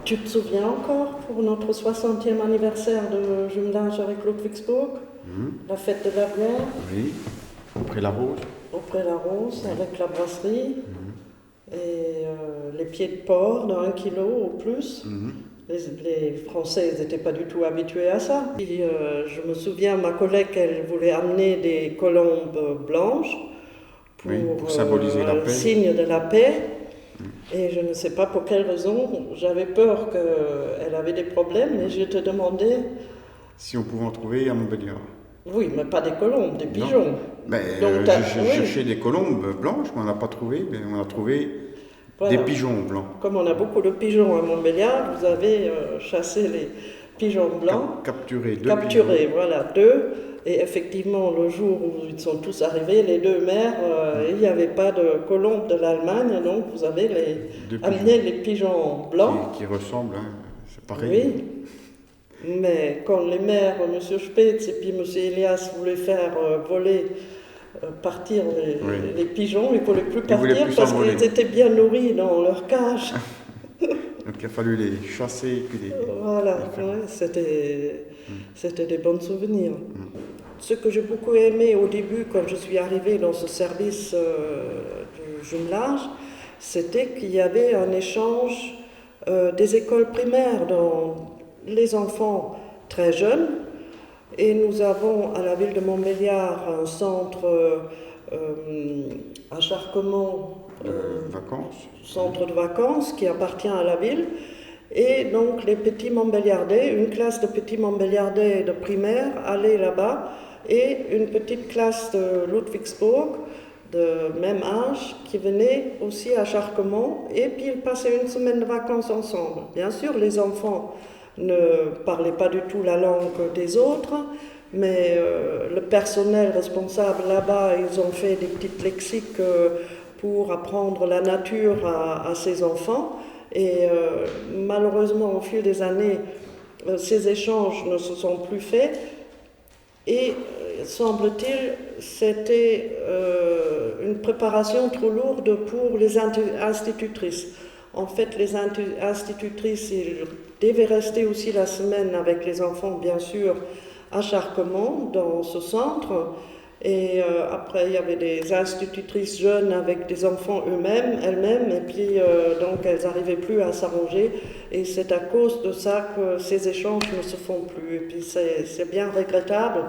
Tu te souviens encore, pour notre 60e anniversaire de jumelage avec Ludwigsburg, la fête de la bière, Oui, après la rose. auprès de la Rose, avec la brasserie, et les pieds de porc de 1 kilo au plus. Les Français n'étaient pas du tout habitués à ça. Et, je me souviens, ma collègue, elle voulait amener des colombes blanches Oui, pour symboliser la le paix. signe de la paix. Et je ne sais pas pour quelle raison, j'avais peur qu'elle avait des problèmes, mais je te demandais, Si on pouvait en trouver à Montbéliard. oui, mais pas des colombes, des Non. pigeons. Ben, Donc, j'ai oui, cherché des colombes blanches, mais on n'a pas trouvé. Mais on a trouvé voilà. des pigeons blancs. Comme on a beaucoup de pigeons à Montbéliard, vous avez chassé les pigeons blancs, Capturé deux capturé, pigeons. voilà, deux. Et effectivement, le jour où ils sont tous arrivés, les deux mères, il n'y avait pas de colombes de l'Allemagne, donc vous avez Deux amené pigeons les pigeons blancs. qui ressemblent, hein, c'est pareil. Oui, mais quand les mères, M. Spetz et puis M. Elias voulaient faire partir Oui. les pigeons, ils ne voulaient plus Ils voulaient partir plus parce s'envoler. qu'ils étaient bien nourris dans leur cage. Donc il a fallu les chasser puis Voilà, les faire. ouais, c'était des bons souvenirs. Ce que j'ai beaucoup aimé au début, quand je suis arrivée dans ce service du jumelage, c'était qu'il y avait un échange des écoles primaires dans les enfants très jeunes. Et nous avons à la ville de Montbéliard un centre à Charquemont, Vacances. centre de vacances qui appartient à la ville. Et donc les petits Montbéliardais, une classe de petits Montbéliardais de primaire allait là-bas et une petite classe de Ludwigsburg de même âge qui venait aussi à Charquemont et puis ils passaient une semaine de vacances ensemble. Bien sûr, les enfants ne parlaient pas du tout la langue des autres, mais le personnel responsable là-bas, ils ont fait des petites lexiques pour apprendre la nature à ces enfants. Et malheureusement, au fil des années, ces échanges ne se sont plus faits. Et semble-t-il, c'était une préparation trop lourde pour les institutrices. En fait, les institutrices, ils devaient rester aussi la semaine avec les enfants, bien sûr, à Charquemont, dans ce centre. Et après, il y avait des institutrices jeunes avec des enfants elles-mêmes, et puis donc elles n'arrivaient plus à s'arranger. Et c'est à cause de ça que ces échanges ne se font plus. Et puis c'est bien regrettable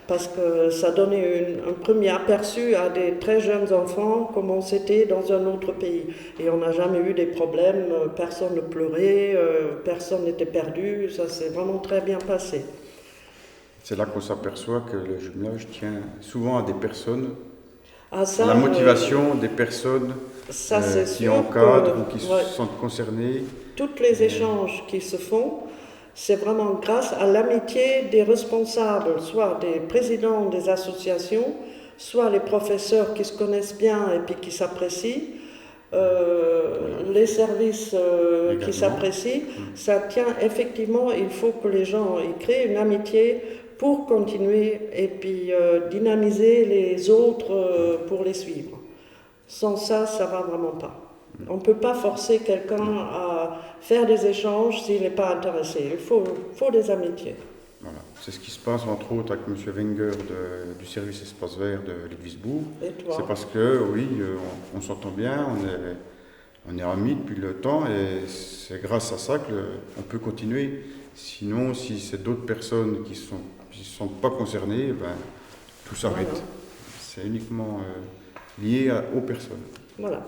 parce que ça donnait un premier aperçu à des très jeunes enfants comment c'était dans un autre pays. Et on n'a jamais eu des problèmes, personne ne pleurait, personne n'était perdu, ça s'est vraiment très bien passé. C'est là qu'on s'aperçoit que le jumelage tient souvent à des personnes, Ah, ça, à la motivation des personnes ça c'est qui sûr encadrent ou qui ouais, se sentent concernées. tous les échanges qui se font, c'est vraiment grâce à l'amitié des responsables, soit des présidents des associations, soit les professeurs qui se connaissent bien et puis qui s'apprécient, les services qui s'apprécient. Ça tient effectivement, il faut que les gens y créent une amitié pour continuer et puis dynamiser les autres pour les suivre. Sans ça, ça va vraiment pas. On ne peut pas forcer quelqu'un à faire des échanges s'il n'est pas intéressé. Il faut des amitiés. Voilà. C'est ce qui se passe entre autres avec M. Wenger du service espace vert de Ludwigsburg. Et toi? C'est parce que, oui, on s'entend bien, on est amis depuis le temps et c'est grâce à ça qu'on peut continuer. Sinon, si c'est d'autres personnes qui ne sont pas concernées, ben, tout s'arrête. Voilà. C'est uniquement lié aux personnes. Voilà.